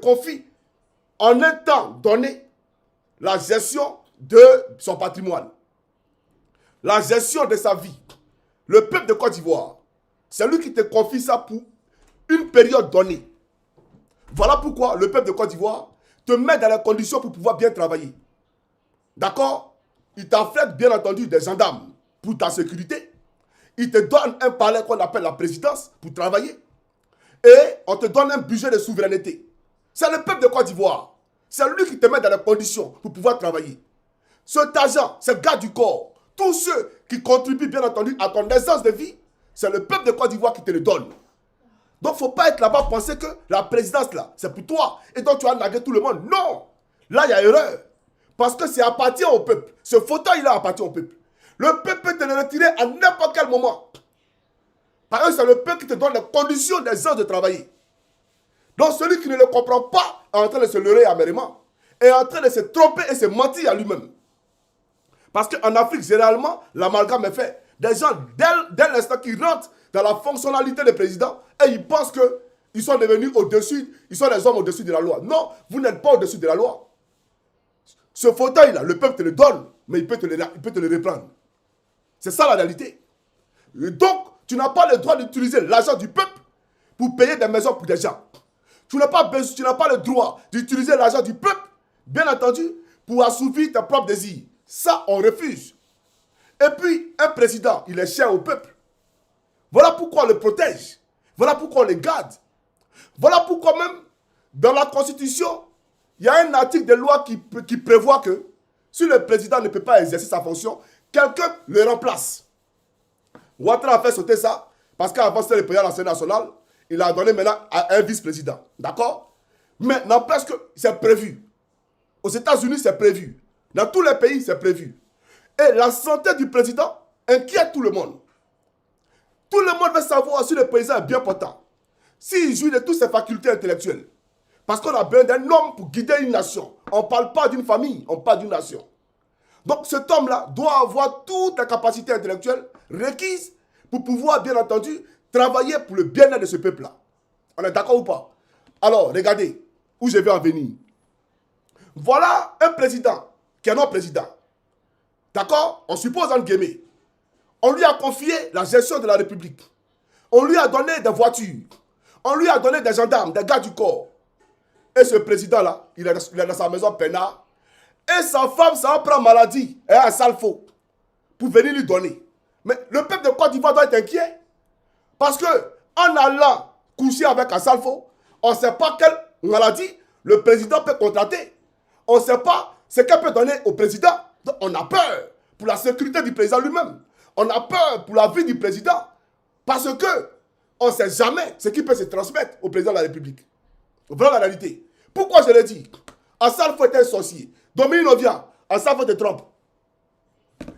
confie en un temps donné la gestion de son patrimoine, la gestion de sa vie. Le peuple de Côte d'Ivoire, c'est lui qui te confie ça pour une période donnée. Voilà pourquoi le peuple de Côte d'Ivoire te met dans les conditions pour pouvoir bien travailler. D'accord? Il t'affecte bien entendu des gendarmes pour ta sécurité. Il te donne un palais qu'on appelle la présidence pour travailler. Et on te donne un budget de souveraineté. C'est le peuple de Côte d'Ivoire. C'est lui qui te met dans les conditions pour pouvoir travailler. Cet agent, ce gars du corps, tous ceux qui contribuent bien entendu à ton aisance de vie, c'est le peuple de Côte d'Ivoire qui te le donne. Donc, il ne faut pas être là-bas penser que la présidence, là, c'est pour toi. Et donc, tu vas naguer tout le monde. Non. Là, il y a erreur. Parce que c'est appartient au peuple. Ce fauteuil-là appartient au peuple. Le peuple peut te le retirer à n'importe quel moment. Par exemple, c'est le peuple qui te donne les conditions des heures de travailler. Donc, celui qui ne le comprend pas est en train de se leurrer amèrement. Est en train de se tromper et se mentir à lui-même. Parce qu'en Afrique, généralement, l'amalgame est fait. Des gens, dès l'instant qu'ils rentrent dans la fonctionnalité des présidents, et ils pensent qu'ils sont devenus au-dessus, ils sont des hommes au-dessus de la loi. Non, vous n'êtes pas au-dessus de la loi. Ce fauteuil-là, le peuple te le donne, mais il peut te le reprendre. C'est ça la réalité. Et donc, tu n'as pas le droit d'utiliser l'argent du peuple pour payer des maisons pour des gens. Tu n'as pas le droit d'utiliser l'argent du peuple, bien entendu, pour assouvir tes propres désirs. Ça, on refuse. Et puis, un président, il est cher au peuple. Voilà pourquoi on le protège. Voilà pourquoi on le garde. Voilà pourquoi même, dans la Constitution, il y a un article de loi qui prévoit que si le président ne peut pas exercer sa fonction, quelqu'un le remplace. Ouattara a fait sauter ça, parce qu'avant c'était le président de l'Assemblée nationale, il a donné maintenant à un vice-président. D'accord? Mais n'empêche que c'est prévu. Aux États-Unis, c'est prévu. Dans tous les pays, c'est prévu. Et la santé du président inquiète tout le monde. Tout le monde veut savoir si le président est bien portant. S'il jouit de toutes ses facultés intellectuelles. Parce qu'on a besoin d'un homme pour guider une nation. On ne parle pas d'une famille, on parle d'une nation. Donc cet homme-là doit avoir toutes les capacités intellectuelles requises pour pouvoir, bien entendu, travailler pour le bien-être de ce peuple-là. On est d'accord ou pas? Alors, regardez où je vais en venir. Voilà un président qui est notre président. D'accord? On suppose en guillemets. On lui a confié la gestion de la République. On lui a donné des voitures. On lui a donné des gendarmes, des gars du corps. Et ce président-là, il est dans sa maison peinard. Et sa femme, ça prend maladie. Elle a un salfo pour venir lui donner. Mais le peuple de Côte d'Ivoire doit être inquiet. Parce que en allant coucher avec un salfo, on ne sait pas quelle maladie le président peut contracter. On ne sait pas ce qu'elle peut donner au président. Donc on a peur pour la sécurité du président lui-même. On a peur pour la vie du président. Parce que on ne sait jamais ce qui peut se transmettre au président de la République. Voilà la réalité. Pourquoi je l'ai dit? Assalfo est un sorcier. Dominique Ovia, Assalfo te trompe.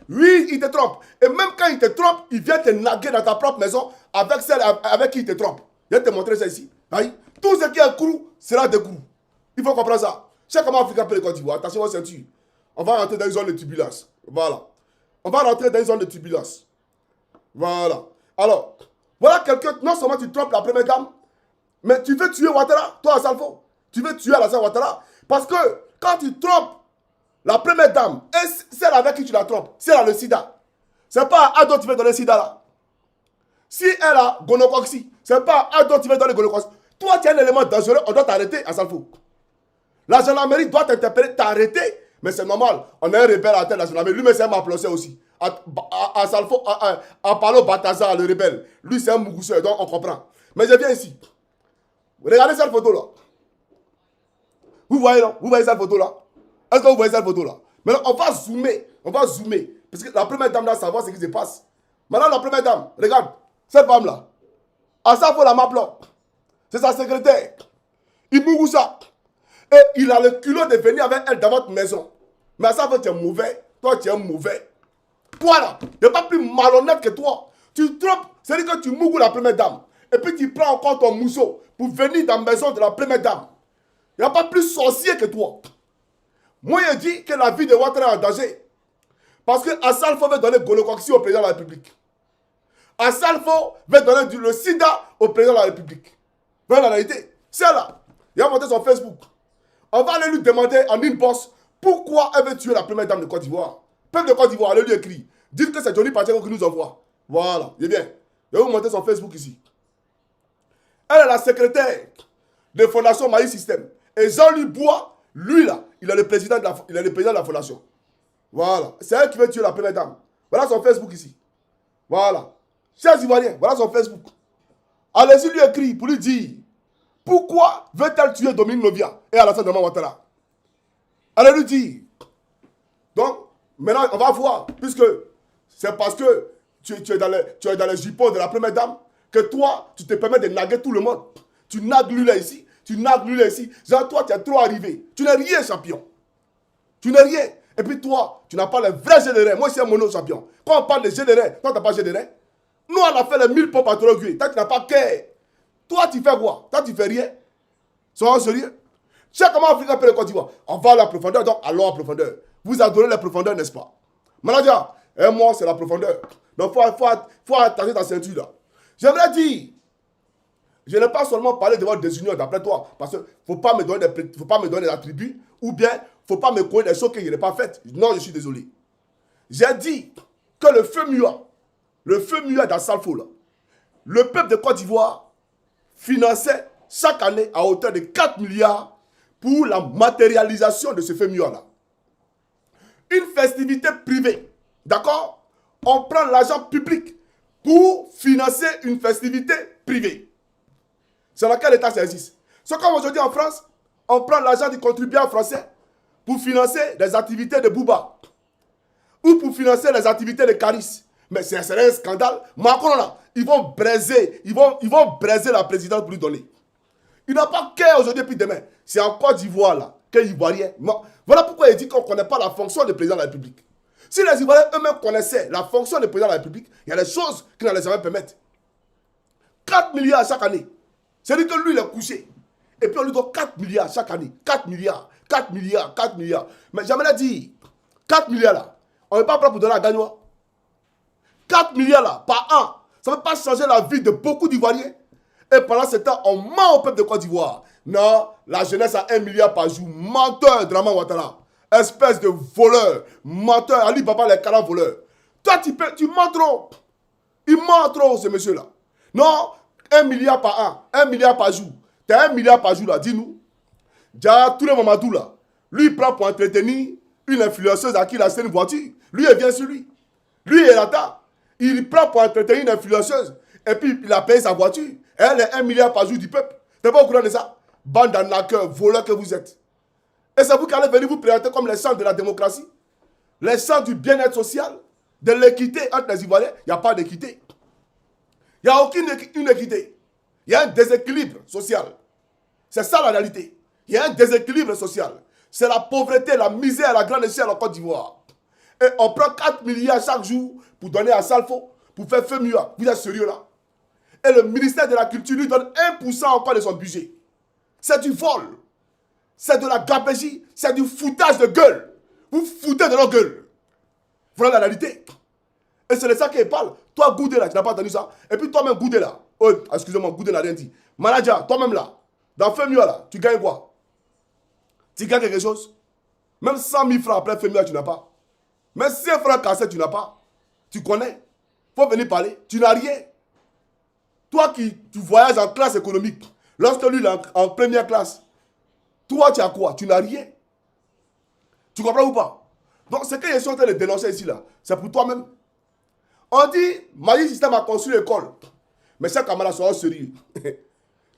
Oui, il te trompe. Et même quand il te trompe, il vient te naguer dans ta propre maison avec celle avec qui il te trompe. Je vais te montrer ça ici. Oui. Tout ce qui est crou sera de crou. Il faut comprendre ça. C'est comment Afrique appelle le Côte d'Ivoire. Attention à ceinture. On va rentrer dans une zone de turbulence. Voilà. On va rentrer dans une zone de turbulence. Voilà. Alors, voilà quelqu'un, non seulement tu trompes la première dame, mais tu veux tuer Ouattara, toi Assalfo. Tu veux tuer Alassane Ouattara. Parce que quand tu trompes la première dame, et celle avec qui tu la trompes, si elle a le sida, c'est pas à d'autres tu veux donner le sida là. Si elle a gonocoxie, c'est pas à d'autres tu veux donner gonocoxie. Toi, tu es un élément dangereux, on doit t'arrêter, Assalfo. La gendarmerie doit t'interpeller, t'arrêter. Mais c'est normal, on a un rebelle à la tête de la gendarmerie. Lui, mais c'est un maplocé aussi. Assalfo, Apollo Bataza, le rebelle. Lui, c'est un mougousseur, donc on comprend. Mais je viens ici. Regardez cette photo là. Vous voyez là? Vous voyez cette photo là? Est-ce que vous voyez cette photo là? Maintenant, on va zoomer. On va zoomer. Parce que la première dame doit savoir ce qui se passe. Maintenant, la première dame, regarde. Cette femme là. Assalfo la m'appelons. C'est sa secrétaire. Il mougoussa. Et il a le culot de venir avec elle dans votre maison. Mais Assalfo, tu es mauvais. Toi, tu es mauvais. Toi là, il n'est pas plus malhonnête que toi. Tu trompes. C'est-à-dire que tu mougoues la première dame. Et puis tu prends encore ton mousseau pour venir dans la maison de la première dame. Il n'y a pas plus sorcier que toi. Moi, je dis que la vie de Ouattara est en danger. Parce que Assalfo veut donner gonocoxie au président de la République. Assalfo veut donner le sida au président de la République. Voilà la réalité. C'est là. Il a monté son Facebook. On va aller lui demander en inbox pourquoi elle veut tuer la première dame de Côte d'Ivoire. Peuple de Côte d'Ivoire, allez lui écrire. Dites que c'est Johnny Pacheco qui nous envoie. Voilà, il est bien. Je vais vous montrer son Facebook ici. Elle est la secrétaire de Fondation Maïs System. Et Jean-Louis Bois, lui là, il est le président de la fondation. Voilà. C'est elle qui veut tuer la première dame. Voilà son Facebook ici. Voilà. Chers Ivoiriens, voilà son Facebook. Allez-y lui écrire pour lui dire pourquoi veut-elle tuer Dominique Novia et Alassane Draman Ouattara. Allez lui dire. Donc, maintenant, on va voir, puisque c'est parce que tu es dans les jupons de la première dame que toi, tu te permets de naguer tout le monde. Tu nagues lui là ici, tu nagues lui là ici. Genre, toi, tu es trop arrivé. Tu n'es rien, champion. Tu n'es rien. Et puis toi, tu n'as pas le vrai général. Moi, c'est un mono champion. Quand on parle de général, toi, tu n'as pas général. Nous, on a fait les 1000 pompes à Torogué. Toi, tu n'as pas qu'un. Toi, tu fais quoi? Toi, tu fais rien. Soyons sérieux. Tu sais comment Afrique appelle le Côte d'Ivoire? On va à la profondeur, donc allons à la profondeur. Vous adorez la profondeur, n'est-ce pas? Manager, et moi, c'est la profondeur. Donc, faut attacher ta ceinture là. J'aimerais dire, je n'ai pas seulement parlé de votre désunion d'après toi, parce qu'il ne faut pas me donner des attributs, ou bien, il ne faut pas me connaître des choses que je n'ai pas faites. Non, je suis désolé. J'ai dit que le feu muet dans Salfo, là, le peuple de Côte d'Ivoire finançait chaque année à hauteur de 4 milliards pour la matérialisation de ce feu muet là. Une festivité privée, d'accord? On prend l'argent public pour financer une festivité privée. C'est dans quel état ça existe? C'est comme aujourd'hui en France, on prend l'argent du contribuable français pour financer des activités de Bouba ou pour financer les activités de Caris. Mais c'est un scandale. Macron là, ils vont braiser la présidence pour lui donner. Il n'a pas qu'à aujourd'hui et puis demain. C'est en Côte d'Ivoire là, que les Ivoiriens. Voilà pourquoi il dit qu'on ne connaît pas la fonction du président de la République. Si les Ivoiriens eux-mêmes connaissaient la fonction du président de la République, il y a des choses qui ne les jamais permettre. 4 milliards chaque année. C'est-à-dire que lui, il est couché. Et puis on lui donne 4 milliards chaque année. 4 milliards, 4 milliards, 4 milliards. Mais j'aimerais dire, 4 milliards là, on n'est pas prêt pour donner à Gagnois. 4 milliards là, par an, ça ne va pas changer la vie de beaucoup d'Ivoiriens. Et pendant ce temps, on ment au peuple de Côte d'Ivoire. Non, la jeunesse a 1 milliard par jour. Menteur, Draman Ouattara. Espèce de voleur. Menteur, Ali Baba, les 40 voleurs. Toi, tu mens trop. Il ment trop, ce monsieur-là. Non, 1 milliard par an, 1 milliard par jour. T'as 1 milliard par jour, là, dis-nous. Déjà, tous les Mamadou, là, lui, il prend pour entretenir une influenceuse à qui il a acheté une voiture. Lui, il vient sur lui. Lui, il est là. Il prend pour entretenir une influenceuse. Et puis, il a payé sa voiture. Elle est 1 milliard par jour du peuple. T'es pas au courant de ça? Bande d'arnaqueurs, voleurs que vous êtes. Et c'est vous qui allez venir vous présenter comme les centres de la démocratie. Les centres du bien-être social, de l'équité entre les Ivoiriens. Il n'y a pas d'équité. Il n'y a aucune équité. Il y a un déséquilibre social. C'est ça la réalité. Il y a un déséquilibre social. C'est la pauvreté, la misère, la grande échelle en Côte d'Ivoire. Et on prend 4 milliards chaque jour pour donner à Salfo, pour faire feu mieux. Vous êtes sérieux là? Et le ministère de la Culture lui donne 1% encore de son budget. C'est du vol. C'est de la gabegie. C'est du foutage de gueule. Vous foutez de leur gueule. Voilà la réalité. Et c'est de ça qu'il parle. Toi, Goudé là, tu n'as pas entendu ça. Et puis toi-même, Goudé là. Oh, excusez-moi, Goudé n'a rien dit. Manager, toi-même là. Dans Femua là, tu gagnes quoi? Tu gagnes quelque chose? Même 100 000 francs après Femua, tu n'as pas. Même 5 francs cassés, tu n'as pas. Tu connais? Faut venir parler. Tu n'as rien. Toi qui tu voyages en classe économique, lorsque lui il est en première classe, toi tu as quoi? Tu n'as rien. Tu comprends ou pas? Donc ce que je suis en train de dénoncer ici là, c'est pour toi-même. On dit, Maïs System a construit l'école. Mais ces camarades sont sérieux.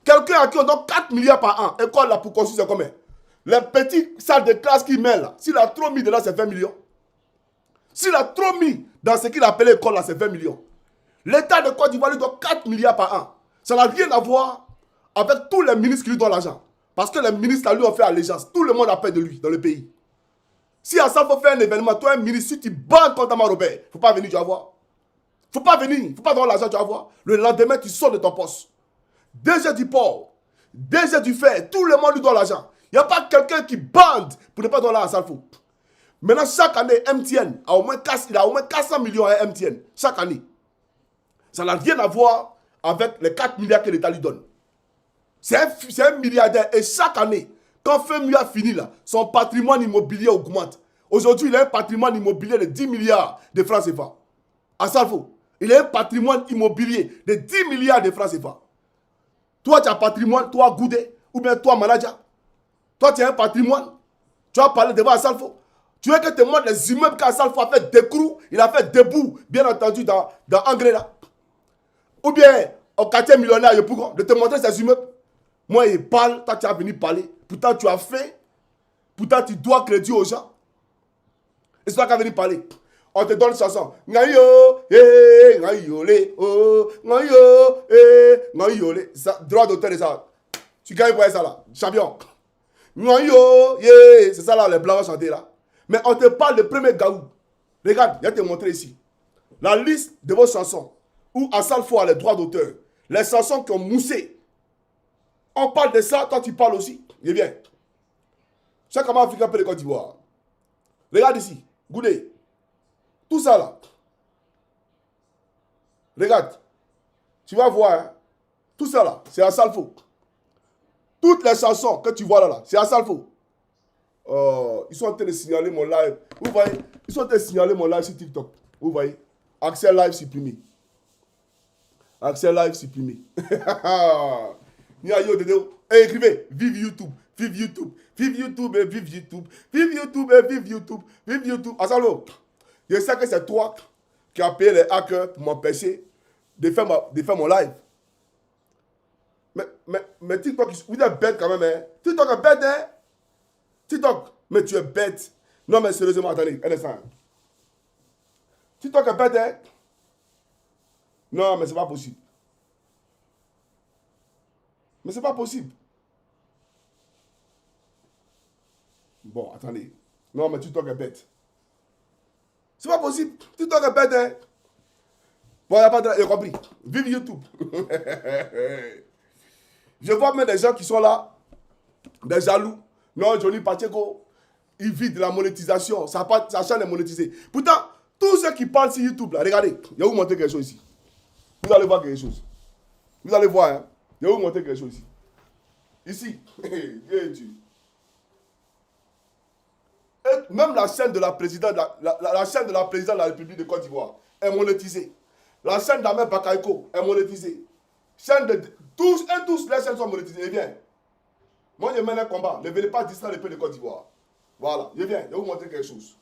Quelqu'un à qui on donne 4 milliards par an, école là pour construire, c'est combien? Les petites salles de classe qu'il met là, s'il a trop mis dedans, c'est 20 millions. S'il a trop mis dans ce qu'il appelait école là, c'est 20 millions. L'État de Côte d'Ivoire lui donne 4 milliards par an. Ça n'a rien à voir avec tous les ministres qui lui donnent l'argent. Parce que les ministres là, lui ont fait allégeance. Tout le monde a peur de lui dans le pays. Si à ça, il faut faire un événement, toi, un ministre, si tu bandes contre Amara Robert, il ne faut pas venir, tu vas voir. Il ne faut pas venir, il ne faut pas donner l'argent, tu vas voir. Le lendemain, tu sors de ton poste. DG du port, DG du fer, tout le monde lui donne l'argent. Il n'y a pas quelqu'un qui bande pour ne pas donner l'argent à Salfo. Maintenant, chaque année, MTN il a au moins 400 millions à MTN. Chaque année. Ça n'a rien à voir avec les 4 milliards que l'État lui donne. C'est un milliardaire. Et chaque année, quand Femi a fini là, son patrimoine immobilier augmente. Aujourd'hui, il a un patrimoine immobilier de 10 milliards de francs CFA. À Salfo, il a un patrimoine immobilier de 10 milliards de francs CFA. Toi, tu as un patrimoine, toi, Goudé, ou bien toi, manager. Toi, tu as un patrimoine. Tu as parlé devant Salfo. Tu veux que te montre les immeubles qu'Assalfo a fait d'écrou, il a fait debout, bien entendu, dans Angré là. Ou bien, au quartier millionnaire, de te montrer ces immeubles. Moi, il parle, toi, tu as venu parler. Pourtant, tu as fait. Pourtant, tu dois crédit aux gens. Et c'est toi qui as venu parler. On te donne une chanson. Ngayo, ngayo, oh, ngayo, ngayo, droit d'auteur et ça. Tu gagnes pour ça là, champion. Ngayo, c'est ça là, les blancs vont chanter là. Mais on te parle de premier Gaou. Regarde, je vais te montrer ici. La liste de vos chansons où Assalfo a les droits d'auteur. Les chansons qui ont moussé. On parle de ça, toi tu parles aussi. Eh bien, chaque comment Africain peut le Côte d'Ivoire. Regarde ici, Goudé. Tout ça là. Regarde. Tu vas voir. Hein? Tout ça là, c'est Assalfo. Toutes les chansons que tu vois là, c'est Assalfo. Ils sont en train de signaler mon live. Vous voyez, ils sont en train de signaler mon live sur TikTok. Vous voyez, accès live supprimé. Accès live supprimé. Écrivez, vive YouTube, vive YouTube, vive YouTube et vive YouTube, vive YouTube et vive YouTube, vive YouTube. Assalfo, je sais que c'est toi qui as payé les hackers pour m'empêcher de faire mon live. Mais TikTok, vous êtes bête quand même, hein. TikTok est bête, hein. TikTok, mais tu es bête. Non, mais sérieusement, attendez, un instant. TikTok est bête, hein. Non, mais c'est pas possible. Mais c'est pas possible. Bon, attendez. Non, mais TikTok est bête. C'est pas possible. TikTok est bête, hein. Bon, il n'y a pas de... J'ai compris. Vive YouTube. Je vois même des gens qui sont là, des jaloux. Non, Johnny Pacheco, il vit de la monétisation. Sa chaîne est monétisée. Pourtant, tous ceux qui parlent sur YouTube, là, regardez, je vais vous montrer quelque chose ici. Vous allez voir quelque chose. Vous allez voir, hein. Je vais vous montrer quelque chose ici. Ici. Et même la chaîne de la présidente, la chaîne de la présidente de la République de Côte d'Ivoire est monétisée. La chaîne d'Ahmed Bakayoko est monétisée. Chaîne de tous les chaînes sont monétisées. Eh bien, moi je mène un combat. Ne venez pas distraire le peuple de Côte d'Ivoire. Voilà, je viens, je vais vous montrer quelque chose.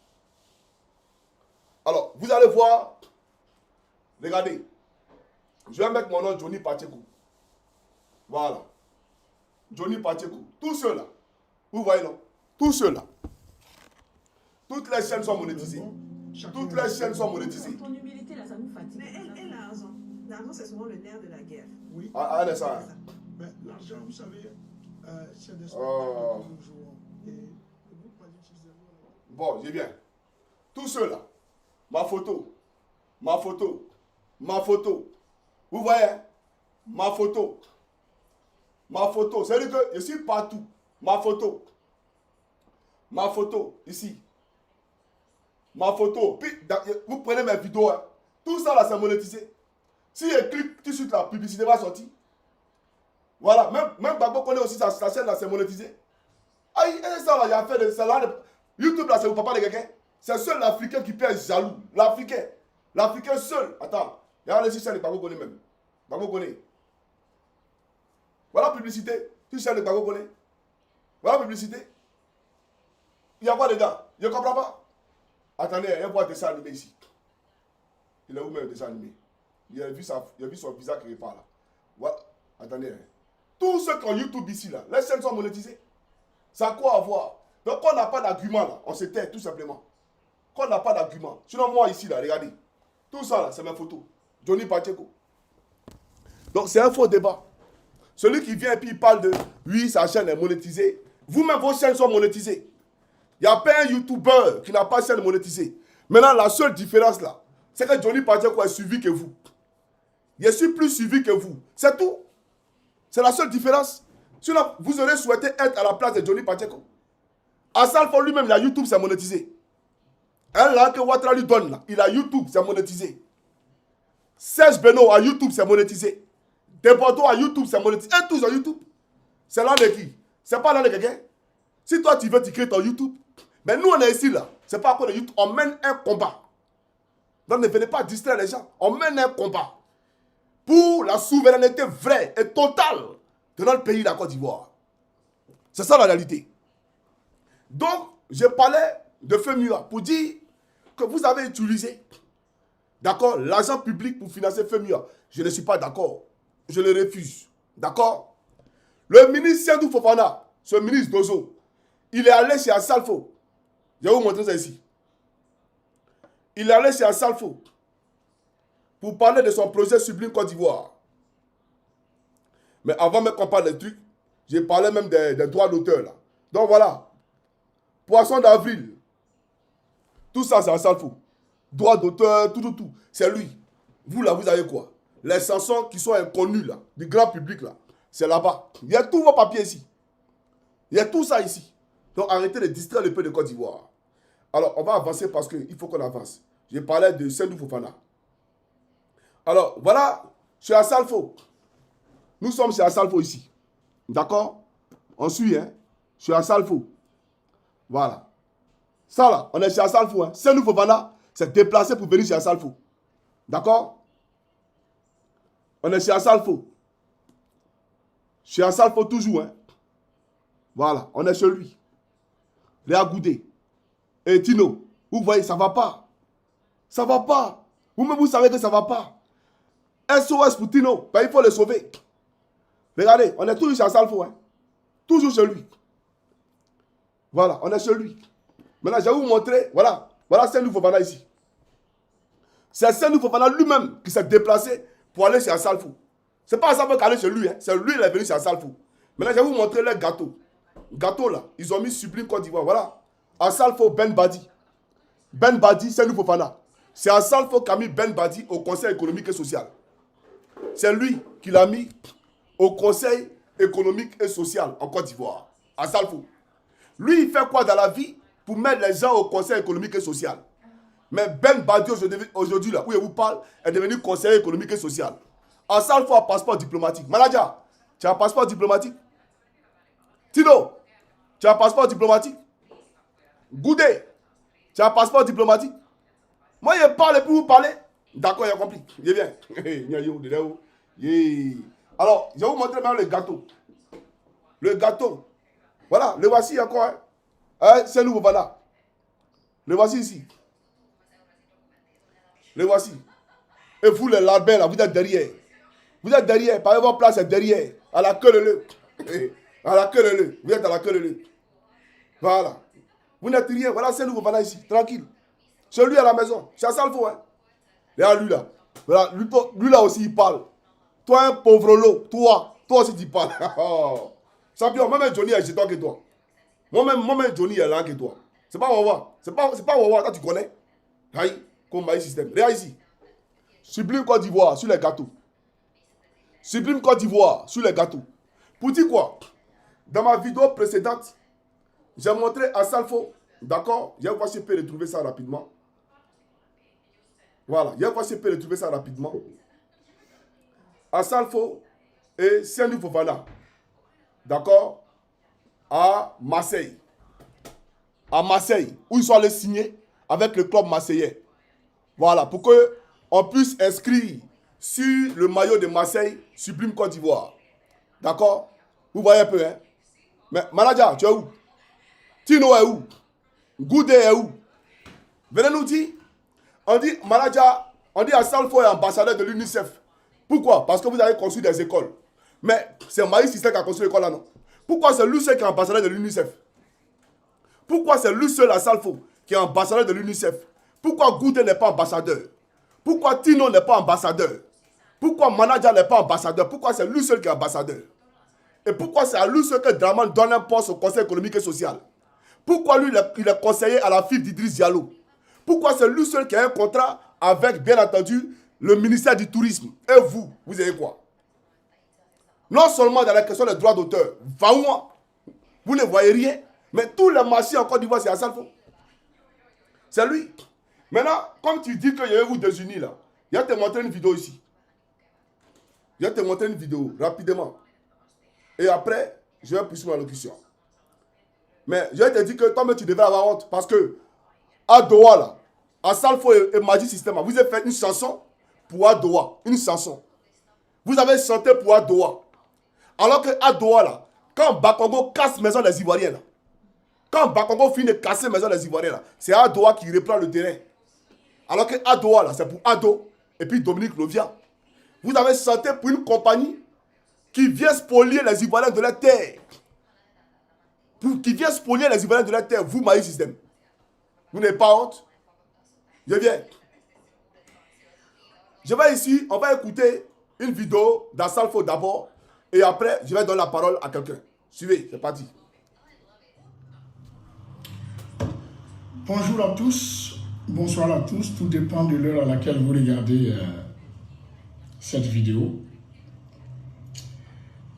Alors, vous allez voir. Regardez. Je vais mettre mon nom Johnny Pacheco. Voilà. Johnny Pacheco. Tous ceux-là. Vous voyez non? Tous ceux-là. Toutes les chaînes sont monétisées. Toutes les chaînes sont monétisées. Ton humilité là, ça nous fatigue. Mais elle a raison. L'argent, c'est souvent le nerf de la guerre. Oui. Ah, ça. Mais l'argent, vous savez, c'est des spectacles que nous jouons. Et vous pas l'utiliser. Bon, je viens. Tous ceux-là. Ma photo. Ma photo. Ma photo. Vous voyez? Ma photo. Ma photo. C'est-à-dire que je suis partout. Ma photo. Ma photo. Ici. Ma photo. Puis, vous prenez mes vidéos. Hein. Tout ça là, c'est monétisé. Si je clique tout de suite, la publicité va sortir. Voilà. Même Babo connaît aussi sa chaîne là, c'est monétisé. Aïe, et ça là, il a fait de ça là. YouTube là, c'est au papa de quelqu'un. C'est seul l'Africain qui peut être jaloux. L'Africain. L'Africain seul. Attends. Regardez si c'est le Babo connaît même. Babo connaît. Voilà la publicité. Tu sais le Babo connaît. Voilà la publicité. Il y a quoi les gars? Je ne comprends pas. Attendez, il y a un dessin animé ici. Il est où même le dessin animé? Il a vu son visage qui repart là. Voilà. Attendez. Tous ceux qui ont YouTube ici là, les chaînes sont monétisées. Ça a quoi à voir? Donc quand on n'a pas d'argument là, on se tait tout simplement. Quand on n'a pas d'argument. Sinon moi ici là, regardez. Tout ça là, c'est mes photos. Johnny Pacheco. Donc c'est un faux débat. Celui qui vient et puis il parle de oui, sa chaîne est monétisée. Vous-même, vos chaînes sont monétisées. Il n'y a pas un YouTuber qui n'a pas de chaîne monétisée. Maintenant, la seule différence là, c'est que Johnny Pacheco est suivi que vous. Je suis plus suivi que vous. C'est tout. C'est la seule différence. Sinon, vous aurez souhaité être à la place de Johnny Pacheco. Assalfo lui-même, il a YouTube, c'est monétisé. Un là que Ouattara lui donne là, il a YouTube, c'est monétisé. Serge Beno à YouTube, c'est monétisé. Deporto à YouTube, c'est monétisé. Et tous à YouTube. C'est l'âne de qui? C'est pas l'âne de quelqu'un. Si toi, tu veux créer ton YouTube, mais nous, on est ici, là. C'est pas à cause de YouTube. On mène un combat. Donc, ne venez pas distraire les gens. On mène un combat pour la souveraineté vraie et totale de notre pays, la Côte d'Ivoire. C'est ça la réalité. Donc, je parlais de FEMUA pour dire que vous avez utilisé, d'accord, l'argent public pour financer FEMUA. Je ne suis pas d'accord. Je le refuse. D'accord? Le ministre Sendou Fofana, ce ministre Dozo, il est allé chez Assalfo. Je vais vous montrer ça ici. Il est allé chez Assalfo pour parler de son projet Sublime Côte d'Ivoire. Mais avant même qu'on parle des trucs, j'ai parlé même des droits d'auteur là. Donc voilà. Poisson d'avril. Tout ça, c'est Assalfo. Droits d'auteur, tout. C'est lui. Vous là, vous avez quoi? Les chansons qui sont inconnues là, du grand public là, c'est là-bas. Il y a tous vos papiers ici. Il y a tout ça ici. Donc arrêtez de distraire le peuple de Côte d'Ivoire. Alors, on va avancer parce qu'il faut qu'on avance. J'ai parlé de Sendou Fofana. Alors, voilà, chez Assalfo. Nous sommes chez Assalfo ici. D'accord? On suit, hein? Chez Assalfo. Voilà. Ça là, on est chez Assalfo. Hein? Sendou Fofana s'est déplacé pour venir chez Assalfo. D'accord? On est chez Assalfo. Chez Assalfo toujours, hein? Voilà, on est chez lui. Léa Goudé. Et Tino, vous voyez, ça ne va pas. Ça ne va pas. Vous-même, vous savez que ça ne va pas. SOS pour Tino, ben, il faut le sauver. Regardez, on est toujours chez Assalfo. Hein? Toujours chez lui. Voilà, on est chez lui. Maintenant, je vais vous montrer. Voilà, voilà Sendou Fofana ici. C'est Sendou Fofana lui-même qui s'est déplacé pour aller chez Assalfo. Ce n'est pas Assalfo qui est allé chez lui. Hein? C'est lui qui est venu chez Assalfo. Maintenant, je vais vous montrer le gâteau. Gâteau là, ils ont mis Sublime Côte d'Ivoire. Voilà. Assalfo Ben Badi. Ben Badi, Sendou Fofana. C'est Assalfo qui a mis Ben Badi au Conseil économique et social. C'est lui qui l'a mis au Conseil économique et social en Côte d'Ivoire. Assalfo. Lui, il fait quoi dans la vie pour mettre les gens au Conseil économique et social? Mais Ben Badi, aujourd'hui, là, où il vous parle, est devenu conseiller économique et social. Assalfo a un passeport diplomatique. Manager, tu as un passeport diplomatique? Tino, tu as un passeport diplomatique? Goudé, tu as un passeport diplomatique? Moi, je parle et puis vous parlez. D'accord, il a compris. Je viens. Alors, je vais vous montrer maintenant le gâteau. Le gâteau. Voilà, le voici encore. Hein? C'est nouveau, voilà. Le voici ici. Le voici. Et vous, les larbins, là, vous êtes derrière. Vous êtes derrière. Par votre place, c'est derrière. À la queue de l'œuf. À la queue de l'œuf. Vous êtes à la queue de l'œuf. Voilà. Vous n'êtes rien. Voilà, c'est nouveau, voilà ici. Tranquille. C'est lui à la maison. C'est Assalfo, hein. Regarde lui là. Voilà, lui là aussi, il parle. Toi, un pauvre lot. Toi aussi, tu parles. Champion, moi-même, Johnny est chez toi que toi. Moi-même, Johnny est là que toi. C'est pas Wawa. C'est pas Wawa. Toi, tu connais. Aïe, comme maïs système. Regarde ici. Sublime Côte d'Ivoire sur les gâteaux. Sublime Côte d'Ivoire sur les gâteaux. Pour dire quoi? Dans ma vidéo précédente, j'ai montré Assalfo. D'accord? Je vais voir si je peux retrouver ça rapidement. Voilà. Je vais voir si je peux retrouver ça rapidement. Assalfo et Sendou Fofana. D'accord? À Marseille. À Marseille. Où ils sont allés signer avec le club marseillais. Voilà. Pour qu'on puisse inscrire sur le maillot de Marseille, Sublime Côte d'Ivoire. D'accord? Vous voyez un peu, hein? Mais manager, tu es où? Tino est où? Goudé est où? Venez nous dire. On dit manager, on dit Assalfo est ambassadeur de l'UNICEF. Pourquoi? Parce que vous avez construit des écoles. Mais c'est Maïs Système qui a construit l'école là, non? Pourquoi c'est lui seul qui est ambassadeur de l'UNICEF? Pourquoi c'est lui seul Assalfo qui est ambassadeur de l'UNICEF? Pourquoi Goudé n'est pas ambassadeur? Pourquoi Tino n'est pas ambassadeur? Pourquoi manager n'est pas ambassadeur? Pourquoi c'est lui seul qui est ambassadeur? Et pourquoi c'est à lui seul que Draman donne un poste au Conseil économique et social? Pourquoi lui, il est conseiller à la fille d'Idriss Diallo? Pourquoi c'est lui seul qui a un contrat avec, bien entendu, le ministère du Tourisme? Et vous, vous avez quoi? Non seulement dans la question des droits d'auteur, vous ne voyez rien, mais tous les marchés en Côte d'Ivoire, c'est Assalfo. C'est lui. Maintenant, comme tu dis que je vais vous désunir là, je vais te montrer une vidéo ici. Je vais te montrer une vidéo rapidement. Et après, je vais poursuivre ma locution. Mais je vais te dire que toi-même, tu devrais avoir honte. Parce que, à Doha, là, à Salfo et Magic System, vous avez fait une chanson pour Adoha. Une chanson. Vous avez chanté pour Adoha. Alors que Adoha, là, quand Bakongo casse maison des Ivoiriens, là, quand Bakongo finit de casser maison des Ivoiriens, là, c'est Adoha qui reprend le terrain. Alors que Adoha, là, c'est pour Ado et puis Dominique Lovia. Vous avez chanté pour une compagnie qui vient spolier les Ivoiriens de la terre. Qui vient spolier les Ivoiriens de la terre, vous, Magic System. Vous n'avez pas honte? Je viens. Je vais ici, on va écouter une vidéo d'Assalfo d'abord. Et après, je vais donner la parole à quelqu'un. Suivez, c'est parti. Bonjour à tous, bonsoir à tous. Tout dépend de l'heure à laquelle vous regardez cette vidéo.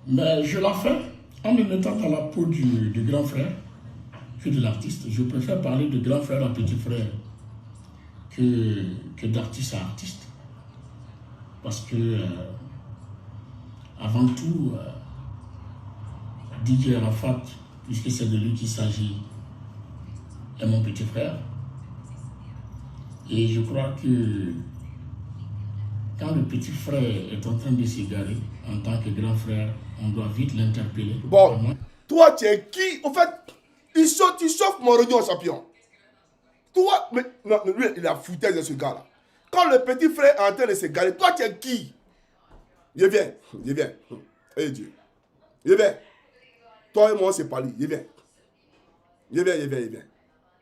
Mais je la fais en me mettant dans la peau du grand frère que de l'artiste. Je préfère parler de grand frère à petit frère que d'artiste à artiste. Parce que, avant tout, Didier Arafat, puisque c'est de lui qu'il s'agit, est mon petit frère. Et je crois que quand le petit frère est en train de s'égarer, en tant que grand frère, on doit vite l'interpeller. Bon, toi, tu es qui? En fait, tu chauffes mon réunion champion. Toi, mais non, lui, il a foutu de ce gars-là. Quand le petit frère est en train de s'égarer, toi, tu es qui? Je viens. Eh Dieu. Je viens. Toi et moi, c'est pas lui. Je viens.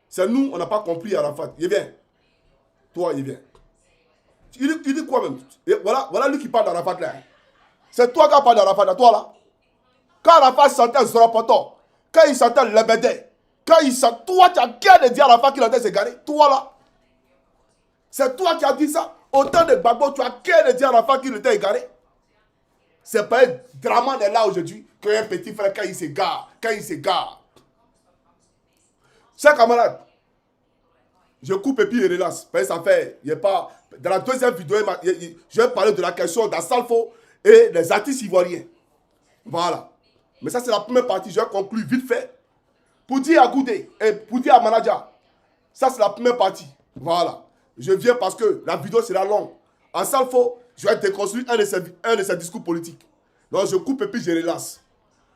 C'est nous, on n'a pas compris Arafat. Je viens. Toi, je viens. Il dit quoi même? Et voilà lui qui parle d'Arafat là. C'est toi qui parle d'Arafat là, toi là. Quand Arafat chantait Zoropoto, quand il chantait Lebede, quand il chantait, toi, tu as qu'à de dire à Arafat qu'il a s'égarer. Toi là. C'est toi qui as dit ça. Autant de Gbagbo, tu as qu'à de dire à Arafat qu'il était égaré. C'est pas un drama de là aujourd'hui qu'un petit frère, quand il s'égare. Chers camarades, je coupe et puis je relance. Parce que ça fait, il n'y a pas. Dans la deuxième vidéo, je vais parler de la question d'Assalfo et des artistes ivoiriens. Voilà. Mais ça, c'est la première partie. Je vais conclure vite fait. Pour dire à Goudé et pour dire à Manaja, ça, c'est la première partie. Voilà. Je viens parce que la vidéo sera longue. Assalfo, je vais déconstruire un de ses discours politiques. Donc, je coupe et puis je relance.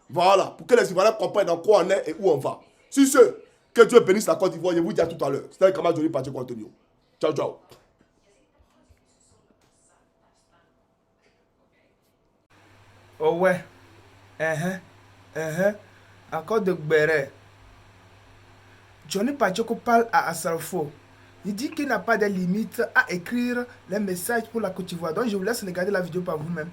Voilà. Pour que les Ivoiriens comprennent dans quoi on est et où on va. Sur ce, que Dieu bénisse la Côte d'Ivoire. Je vous dis à tout à l'heure. C'était Kama Johnny Pacheco Antonio. Ciao, ciao. Oh ouais. Encore de Gbere. Johnny Pacheco parle à Assalfo. Il dit qu'il n'a pas de limite à écrire les messages pour la Côte d'Ivoire. Donc je vous laisse regarder la vidéo par vous-même.